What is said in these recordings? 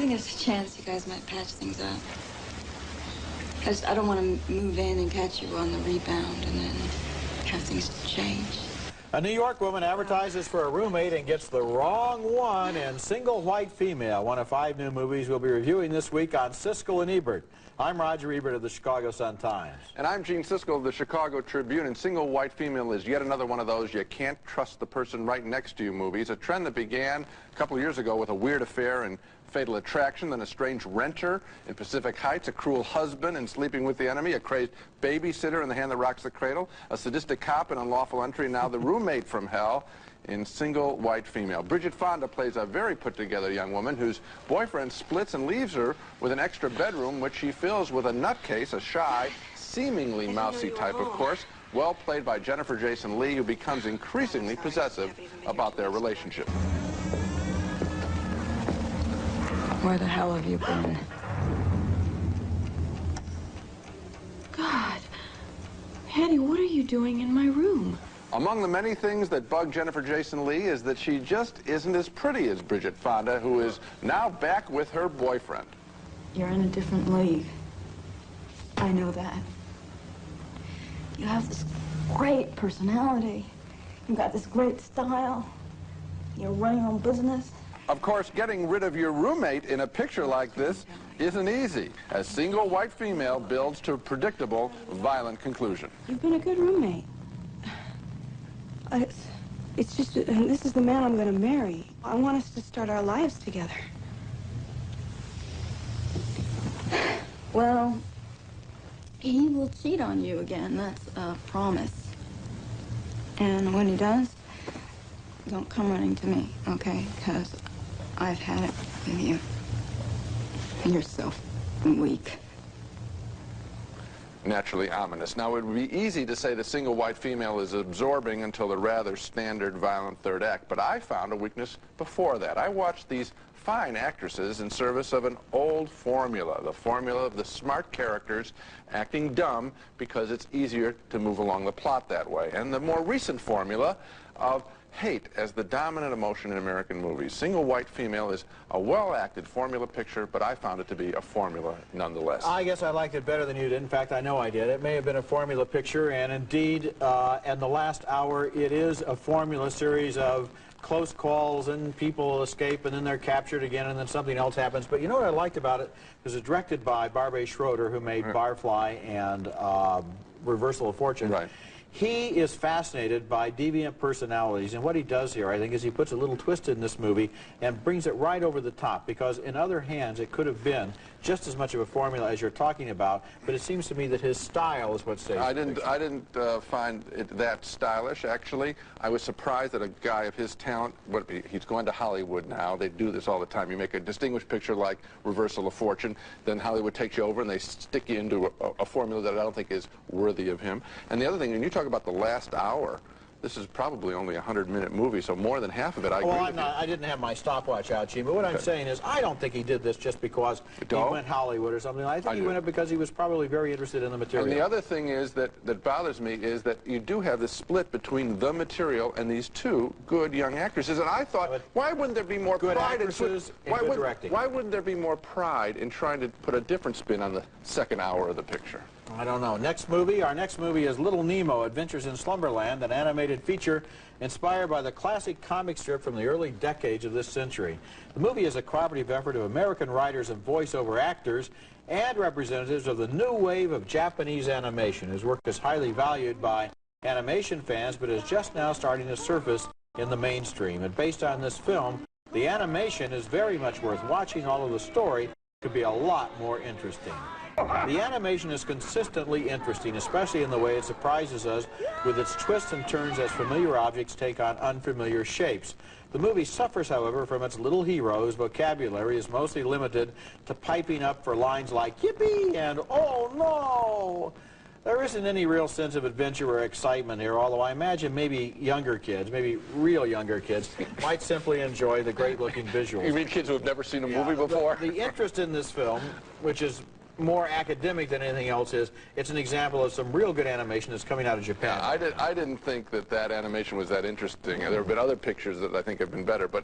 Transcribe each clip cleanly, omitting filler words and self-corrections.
There's a chance you guys might patch things up. I don't want to move in and catch you on the rebound and then have things change. A New York woman advertises for a roommate and gets the wrong one in Single White Female, one of 5 new movies we'll be reviewing this week on Siskel and Ebert. I'm Roger Ebert of the Chicago Sun-Times. And I'm Gene Siskel of the Chicago Tribune, and Single White Female is yet another one of those you can't trust the person right next to you movies, a trend that began a couple of years ago with A Weird Affair and Fatal Attraction, then A Strange Renter in Pacific Heights, A Cruel Husband in Sleeping with the Enemy, a crazed babysitter in The Hand That Rocks the Cradle, a sadistic cop in Unlawful Entry, and now the roommate from hell in Single White Female. Bridget Fonda plays a very put-together young woman whose boyfriend splits and leaves her with an extra bedroom, which she fills with a nutcase, a shy, seemingly mousy type, of course, well played by Jennifer Jason Leigh, who becomes increasingly possessive about their relationship. Where the hell have you been? God. Hattie, what are you doing in my room? Among the many things that bug Jennifer Jason Leigh is that she just isn't as pretty as Bridget Fonda, who is now back with her boyfriend. You're in a different league. I know that. You have this great personality. You've got this great style. You're running your own business. Of course, getting rid of your roommate in a picture like this isn't easy, as Single White Female builds to a predictable, violent conclusion. You've been a good roommate. It's just, this is the man I'm going to marry. I want us to start our lives together. Well, he will cheat on you again. That's a promise. And when he does, don't come running to me, okay? Because I've had it with you. And you're so weak. Naturally ominous. Now, it would be easy to say the Single White Female is absorbing until the rather standard violent third act, but I found a weakness before that. I watched these fine actresses in service of an old formula, the formula of the smart characters acting dumb because it's easier to move along the plot that way, and the more recent formula of hate as the dominant emotion in American movies. Single White Female is a well-acted formula picture, but I found it to be a formula nonetheless. I guess I liked it better than you did. In fact, I know I did. It may have been a formula picture, and indeed, in the last hour, it is a formula series of close calls, and people escape, and then they're captured again, and then something else happens. But you know what I liked about it? It was directed by Barbet Schroeder, who made Barfly and Reversal of Fortune. Right. He is fascinated by deviant personalities, and what he does here, I think, is he puts a little twist in this movie and brings it right over the top, because in other hands it could have been just as much of a formula as you're talking about, but it seems to me that his style is what saves I didn't find it that stylish, actually. I was surprised that a guy of his talent, he's going to Hollywood now. They do this all the time. You make a distinguished picture like Reversal of Fortune, then Hollywood takes you over and they stick you into a formula that I don't think is worthy of him. And the other thing, when you talk about the last hour, this is probably only a 100-minute movie, so more than half of it, I agree with you. I didn't have my stopwatch out, Gene, but what I'm saying is I don't think he did this just because he went Hollywood or something. I think he went it because he was probably very interested in the material. And the other thing is that bothers me is that you do have this split between the material and these two good young actresses, and I thought, why wouldn't there be more pride in directing? Why wouldn't there be more pride in trying to put a different spin on the second hour of the picture? I don't know. Our next movie is Little Nemo, Adventures in Slumberland, an animated feature inspired by the classic comic strip from the early decades of this century. The movie is a cooperative effort of American writers and voiceover actors and representatives of the new wave of Japanese animation. His work is highly valued by animation fans, but is just now starting to surface in the mainstream. And based on this film, the animation is very much worth watching, although the story could be a lot more interesting. The animation is consistently interesting, especially in the way it surprises us with its twists and turns as familiar objects take on unfamiliar shapes. The movie suffers, however, from its little hero, whose vocabulary is mostly limited to piping up for lines like yippee and oh no. There isn't any real sense of adventure or excitement here, although I imagine maybe younger kids, maybe real younger kids, might simply enjoy the great-looking visuals. You mean kids who have never seen a movie before? The interest in this film, which is more academic than anything else, is it's an example of some real good animation that's coming out of Japan. Yeah, I didn't think that animation was that interesting. There have been other pictures that I think have been better, but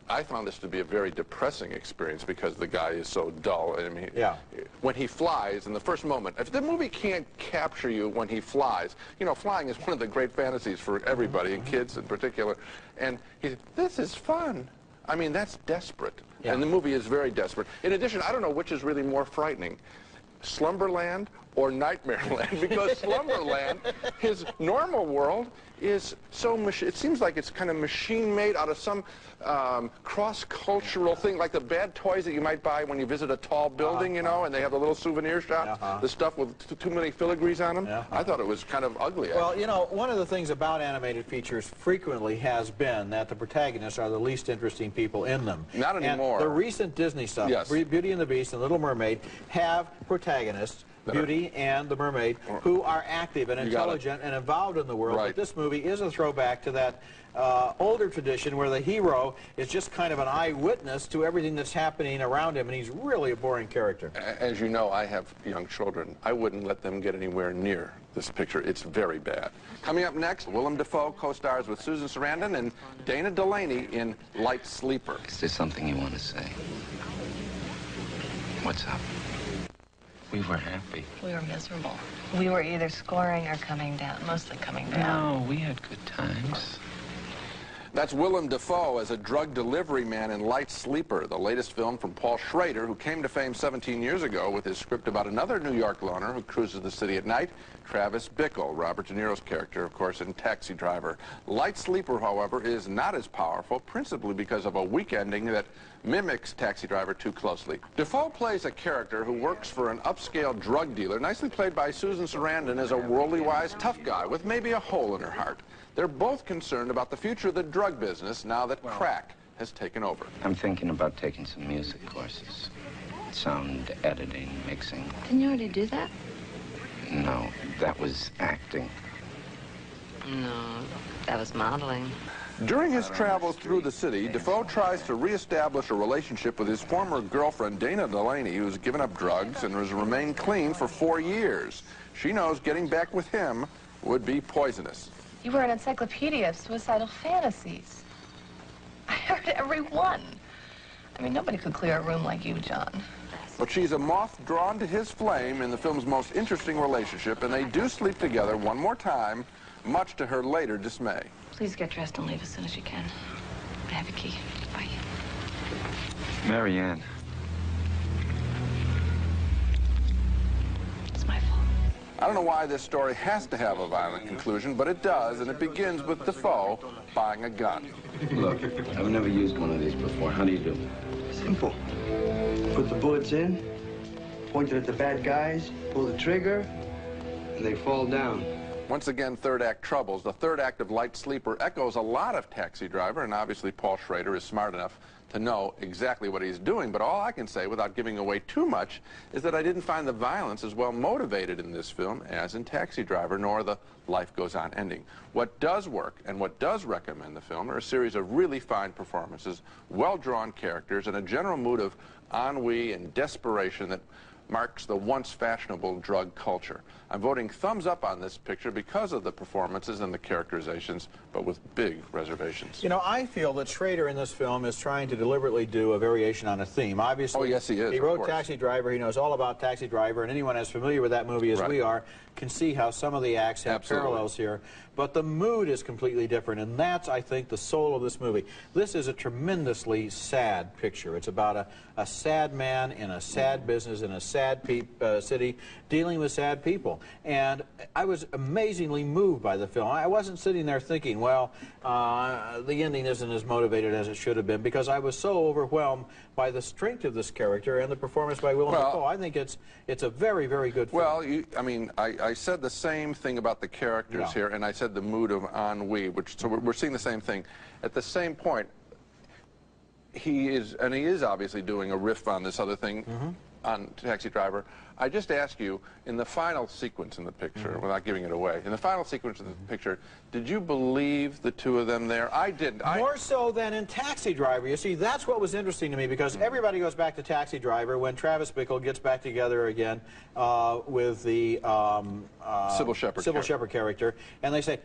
I found this to be a very depressing experience because the guy is so dull. I mean, yeah. When he flies, in the first moment, if the movie can't capture you when he flies, you know, flying is one of the great fantasies for everybody, and kids in particular, and this is fun. I mean, that's desperate. Yeah. And the movie is very desperate. In addition, I don't know which is really more frightening, Slumberland or Nightmareland, because Slumberland, his normal world, is so it seems like it's kind of machine-made out of some cross-cultural thing, like the bad toys that you might buy when you visit a tall building, you know, and they have the little souvenir shops, the stuff with too many filigrees on them. I thought it was kind of ugly. Well, you know, one of the things about animated features frequently has been that the protagonists are the least interesting people in them. Not anymore. And the recent Disney stuff, yes. Beauty and the Beast and Little Mermaid, have protagonists, Beauty and the Mermaid, who are active and intelligent and involved in the world. Right. But this movie is a throwback to that older tradition where the hero is just kind of an eyewitness to everything that's happening around him, and he's really a boring character. As you know, I have young children. I wouldn't let them get anywhere near this picture. It's very bad. Coming up next, Willem Dafoe co-stars with Susan Sarandon and Dana Delaney in Light Sleeper. Is there something you want to say? What's up? We were happy. We were miserable. We were either scoring or coming down, mostly coming down. No, we had good times. That's Willem Dafoe as a drug delivery man in Light Sleeper, the latest film from Paul Schrader, who came to fame 17 years ago with his script about another New York loner who cruises the city at night, Travis Bickle, Robert De Niro's character, of course, in Taxi Driver. Light Sleeper, however, is not as powerful, principally because of a weak ending that mimics Taxi Driver too closely. Dafoe plays a character who works for an upscale drug dealer, nicely played by Susan Sarandon as a worldly-wise tough guy with maybe a hole in her heart. They're both concerned about the future of the drug business now that crack has taken over. I'm thinking about taking some music courses. Sound editing, mixing. Didn't you already do that? No, that was acting. No, that was modeling. During his travels through the city, Dafoe tries to reestablish a relationship with his former girlfriend, Dana Delaney, who's given up drugs and has remained clean for 4 years. She knows getting back with him would be poisonous. You were an encyclopedia of suicidal fantasies. I heard every one. I mean, nobody could clear a room like you, John. But she's a moth drawn to his flame in the film's most interesting relationship, and they do sleep together one more time, much to her later dismay. Please get dressed and leave as soon as you can. I have a key. Bye. Marianne. It's my fault. I don't know why this story has to have a violent conclusion, but it does, and it begins with Dafoe buying a gun. Look, I've never used one of these before. How do you do? Simple. Put the bullets in, point it at the bad guys, pull the trigger, and they fall down. Once again, third act troubles. The third act of Light Sleeper echoes a lot of Taxi Driver, and obviously Paul Schrader is smart enough to know exactly what he's doing. But all I can say, without giving away too much, is that I didn't find the violence as well motivated in this film as in Taxi Driver, nor the life goes on ending. What does work and what does recommend the film are a series of really fine performances, well-drawn characters, and a general mood of ennui and desperation that marks the once fashionable drug culture. I'm voting thumbs up on this picture because of the performances and the characterizations, but with big reservations. You know, I feel that Schrader in this film is trying to deliberately do a variation on a theme. Obviously, oh, yes, he is. He wrote Taxi Driver. He knows all about Taxi Driver, and anyone as familiar with that movie as we are can see how some of the acts have parallels here. But the mood is completely different, and that's, I think, the soul of this movie. This is a tremendously sad picture. It's about a sad man in a sad business in a sad city dealing with sad people. And I was amazingly moved by the film. I wasn't sitting there thinking, well, the ending isn't as motivated as it should have been, because I was so overwhelmed by the strength of this character and the performance by Willem Dafoe. I think it's a very, very good film. Well, I mean, I said the same thing about the characters here, and I said the mood of ennui, so we're seeing the same thing. At the same point, he is obviously doing a riff on this other thing, on Taxi Driver. I just ask you, in the final sequence in the picture, without giving it away, in the final sequence of the picture, did you believe the two of them there? I didn't. More so than in Taxi Driver. You see, that's what was interesting to me, because everybody goes back to Taxi Driver when Travis Bickle gets back together again with the Sybil Shepherd character, and they say,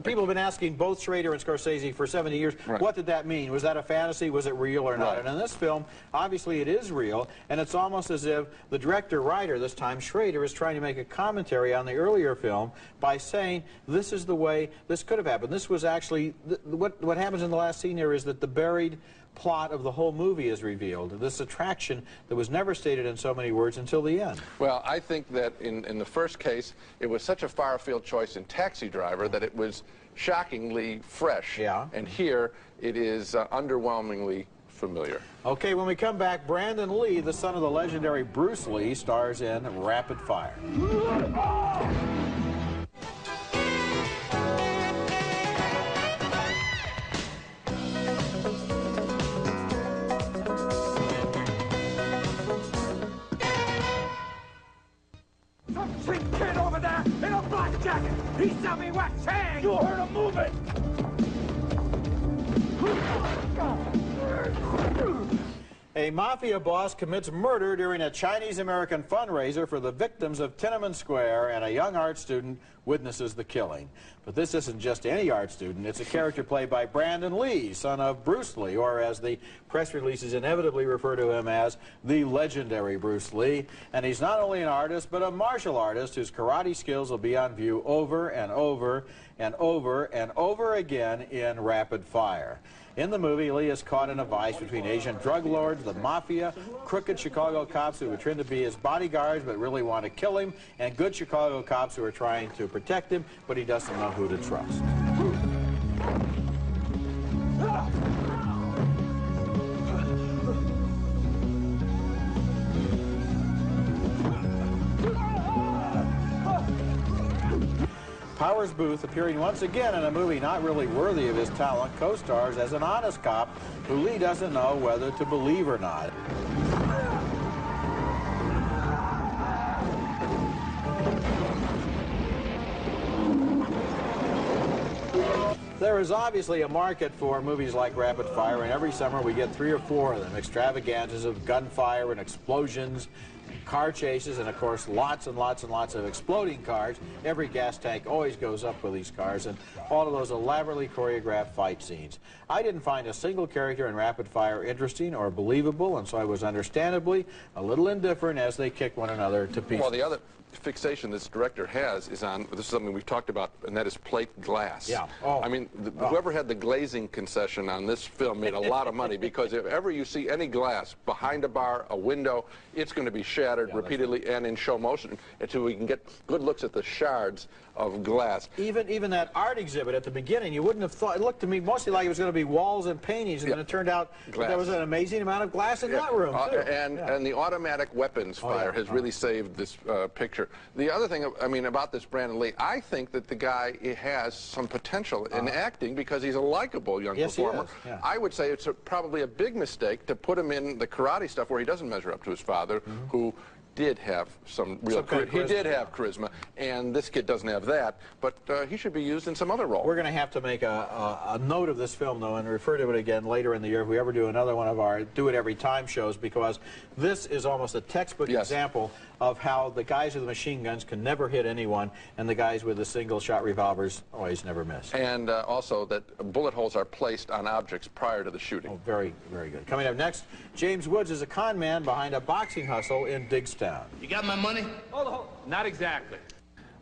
people have been asking both Schrader and Scorsese for 70 years, what did that mean? Was that a fantasy? Was it real or not? And in this film, obviously it is real, and it's almost as if the director-writer, this time Schrader, is trying to make a commentary on the earlier film by saying, this is the way this could have happened. This was actually, what happens in the last scene here is that the buried plot of the whole movie is revealed. This attraction that was never stated in so many words until the end. Well, I think that in the first case, it was such a far-afield choice in Taxi Driver that it was shockingly fresh. Yeah. And here, it is underwhelmingly familiar. Okay, when we come back, Brandon Lee, the son of the legendary Bruce Lee, stars in Rapid Fire. Some sick kid over there in a black jacket. He saw me wax hang. You heard him moving. A mafia boss commits murder during a Chinese-American fundraiser for the victims of Tiananmen Square, and a young art student witnesses the killing. But this isn't just any art student. It's a character played by Brandon Lee, son of Bruce Lee, or as the press releases inevitably refer to him as, the legendary Bruce Lee. And he's not only an artist, but a martial artist whose karate skills will be on view over and over and over and over again in Rapid Fire. In the movie, Lee is caught in a vice between Asian drug lords, the mafia, crooked Chicago cops who pretend to be his bodyguards but really want to kill him, and good Chicago cops who are trying to protect him, but he doesn't know who to trust. Powers Booth, appearing once again in a movie not really worthy of his talent, co-stars as an honest cop who Lee doesn't know whether to believe or not. There is obviously a market for movies like Rapid Fire, and every summer we get 3 or 4 of them, extravaganzas of gunfire and explosions, car chases, and of course lots and lots and lots of exploding cars. Every gas tank always goes up with these cars, and all of those elaborately choreographed fight scenes. I didn't find a single character in Rapid Fire interesting or believable, and so I was understandably a little indifferent as they kicked one another to pieces. Well, the other fixation this director has is on, this is something we've talked about, and that is plate glass. Yeah. I mean, whoever had the glazing concession on this film made a lot of money, because if ever you see any glass behind a bar, a window, it's going to be shattered repeatedly and in show motion until we can get good looks at the shards of glass. Even that art exhibit at the beginning, you wouldn't have thought, it looked to me mostly like it was going to be walls and paintings, and then it turned out that there was an amazing amount of glass in that room, too. And the automatic weapons fire has really saved this picture. The other thing, I mean, about this Brandon Lee, I think that the guy has some potential in acting because he's a likable young performer. I would say it's probably a big mistake to put him in the karate stuff where he doesn't measure up to his father, who did have some real charisma. He did have charisma, and this kid doesn't have that, but he should be used in some other role. We're going to have to make a note of this film, though, and refer to it again later in the year if we ever do another one of our Do It Every Time shows, because this is almost a textbook example of how the guys with the machine guns can never hit anyone, and the guys with the single-shot revolvers always never miss. And also that bullet holes are placed on objects prior to the shooting. Oh, very, very good. Coming up next, James Woods is a con man behind a boxing hustle in Diggstown. You got my money? Hold. Not exactly.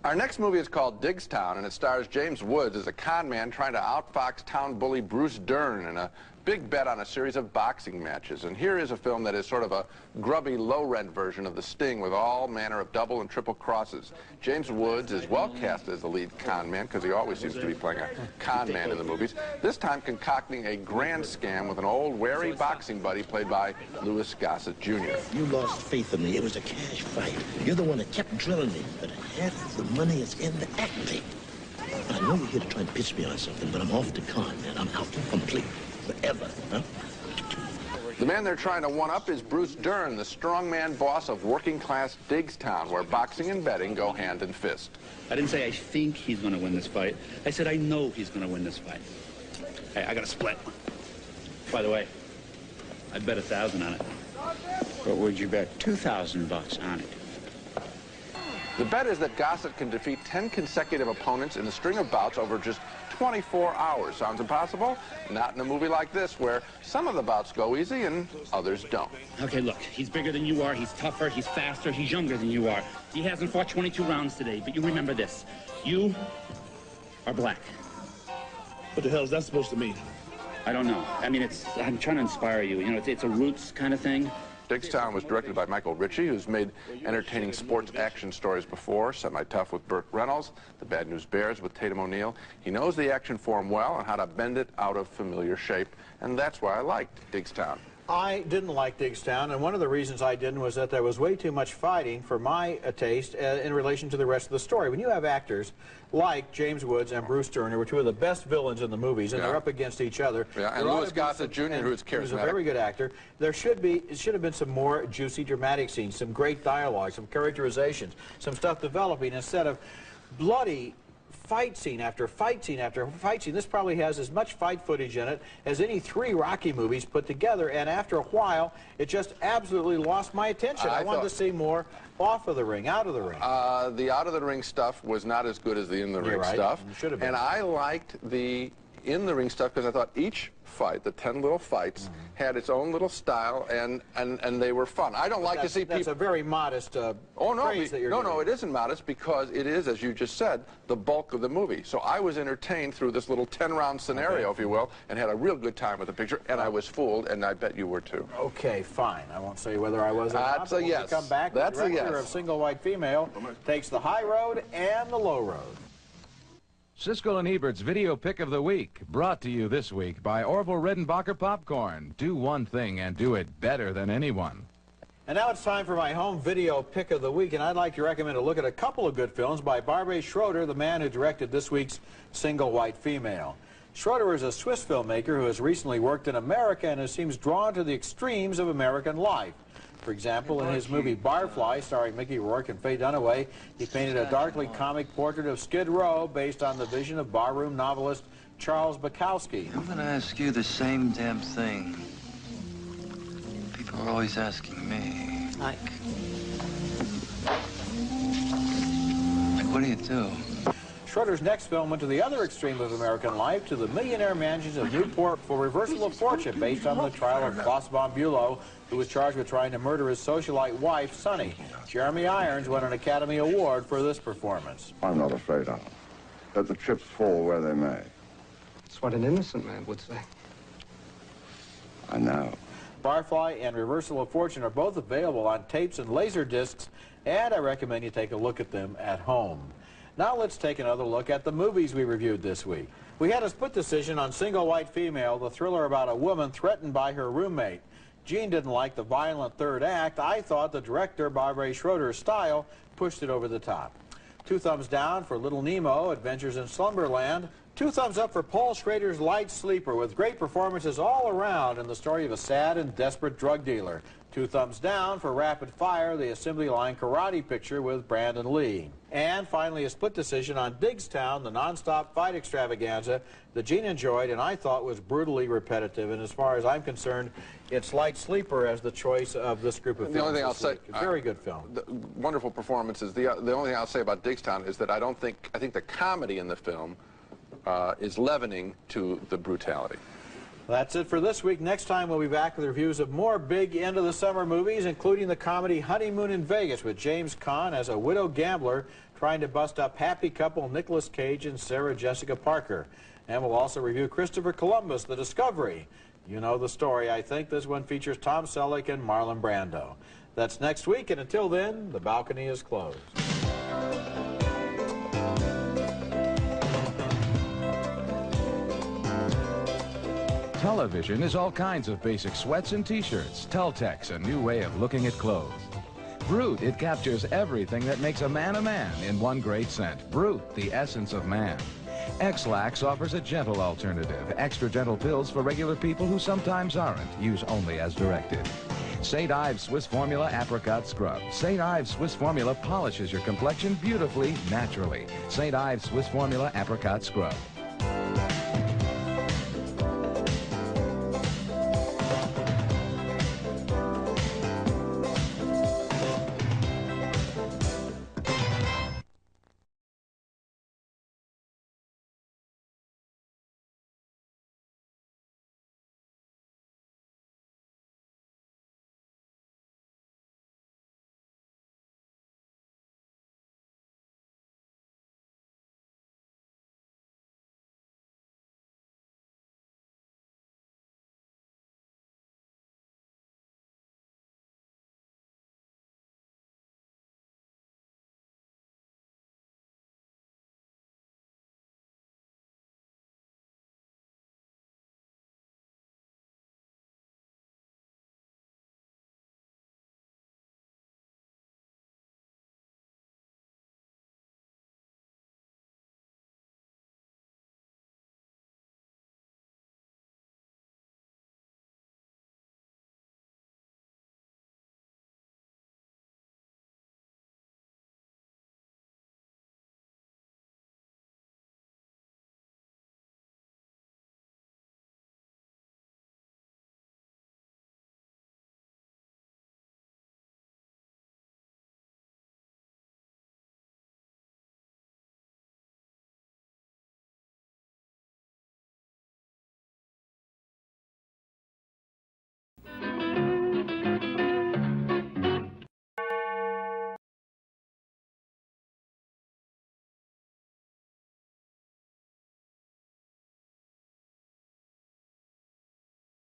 Our next movie is called Diggstown, and it stars James Woods as a con man trying to outfox town bully Bruce Dern in a big bet on a series of boxing matches. And here is a film that is sort of a grubby, low-rent version of The Sting with all manner of double and triple crosses. James Woods is well cast as the lead con man, because he always seems to be playing a con man in the movies, this time concocting a grand scam with an old, wary boxing buddy played by Louis Gossett Jr. You lost faith in me. It was a cash fight. You're the one that kept drilling me, but half the money is in the acting. I know you're here to try and pitch me on something, but I'm off the con, man. I'm out complete. Forever, huh? The man they're trying to one-up is Bruce Dern, the strongman boss of working-class Diggstown, where boxing and betting go hand in fist. I didn't say I think he's going to win this fight. I said I know he's going to win this fight. Hey, I got a split. By the way, I bet 1,000 on it. What would you bet? 2,000 bucks on it. The bet is that Gossett can defeat 10 consecutive opponents in a string of bouts over just 24 hours. Sounds impossible? Not in a movie like this, where some of the bouts go easy and others don't. Okay, look, he's bigger than you are, he's tougher, he's faster, he's younger than you are. He hasn't fought 22 rounds today, but you remember this. You are black. What the hell is that supposed to mean? I don't know. I mean, I'm trying to inspire you. You know, it's a roots kind of thing. Diggstown was directed by Michael Ritchie, who's made entertaining sports action stories before, Semi-Tough with Burt Reynolds, The Bad News Bears with Tatum O'Neal. He knows the action form well and how to bend it out of familiar shape, and that's why I liked Diggstown. I didn't like Diggstown, and one of the reasons I didn't was that there was way too much fighting for my taste in relation to the rest of the story. When you have actors like James Woods and Bruce Dern, who were two of the best villains in the movies, and they're up against each other. Yeah, and Louis Gossett Jr., who's charismatic. Who's a very good actor. It should have been some more juicy, dramatic scenes, some great dialogue, some characterizations, some stuff developing instead of bloody fight scene after fight scene after fight scene. This probably has as much fight footage in it as any 3 Rocky movies put together, and after a while, it just absolutely lost my attention. I wanted to see more off of the ring, out of the ring. The out-of-the-ring stuff was not as good as the in-the-ring stuff. It should have been. And I liked the in-the-ring stuff because I thought each fight, the 10 little fights, had its own little style, and they were fun. I don't like to see people... That's a very modest praise that you're doing. No, it isn't modest, because it is, as you just said, the bulk of the movie. So I was entertained through this little 10-round scenario, if you will, and had a real good time with the picture, and I was fooled, and I bet you were too. Okay, fine. I won't say whether I was or not. That's a yes. Come back, That's the a director yes. of Single White Female takes the high road and the low road. Siskel and Ebert's Video Pick of the Week, brought to you this week by Orville Redenbacher Popcorn. Do one thing and do it better than anyone. And now it's time for my home video pick of the week, and I'd like to recommend a look at a couple of good films by Barbet Schroeder, the man who directed this week's Single White Female. Schroeder is a Swiss filmmaker who has recently worked in America and who seems drawn to the extremes of American life. For example, in his movie Barfly, starring Mickey Rourke and Faye Dunaway, he painted a darkly comic portrait of Skid Row based on the vision of barroom novelist Charles Bukowski. I'm going to ask you the same damn thing. People are always asking me. Like what do you do? Schroeder's next film went to the other extreme of American life, to the millionaire mansions of Newport for Reversal of Fortune, based on the trial of Klaus von Bülow, who was charged with trying to murder his socialite wife, Sonny. Jeremy Irons won an Academy Award for this performance. I'm not afraid of them. Let the chips fall where they may. That's what an innocent man would say. I know. Barfly and Reversal of Fortune are both available on tapes and laser discs, and I recommend you take a look at them at home. Now let's take another look at the movies we reviewed this week. We had a split decision on Single White Female, the thriller about a woman threatened by her roommate. Gene didn't like the violent third act. I thought the director, Barbet Schroeder's style, pushed it over the top. 2 thumbs down for Little Nemo, Adventures in Slumberland. 2 thumbs up for Paul Schrader's Light Sleeper, with great performances all around in the story of a sad and desperate drug dealer. 2 thumbs down for Rapid Fire, the assembly line karate picture with Brandon Lee. And finally, a split decision on Diggstown, the non-stop fight extravaganza that Gene enjoyed and I thought was brutally repetitive. And as far as I'm concerned, it's Light Sleeper as the choice of this group of films. The only thing I'll say, very good film. Wonderful performances. The only thing I'll say about Diggstown is that I think the comedy in the film is leavening to the brutality. That's it for this week. Next time we'll be back with reviews of more big end-of-the-summer movies, including the comedy Honeymoon in Vegas with James Caan as a widow gambler trying to bust up happy couple Nicolas Cage and Sarah Jessica Parker. And we'll also review Christopher Columbus, The Discovery. You know the story, I think. This one features Tom Selleck and Marlon Brando. That's next week, and until then, the balcony is closed. Television is all kinds of basic sweats and t-shirts. Teltex, a new way of looking at clothes. Brute, it captures everything that makes a man in one great scent. Brute, the essence of man. X-Lax offers a gentle alternative. Extra gentle pills for regular people who sometimes aren't. Use only as directed. St. Ives Swiss Formula Apricot Scrub. St. Ives Swiss Formula polishes your complexion beautifully, naturally. St. Ives Swiss Formula Apricot Scrub.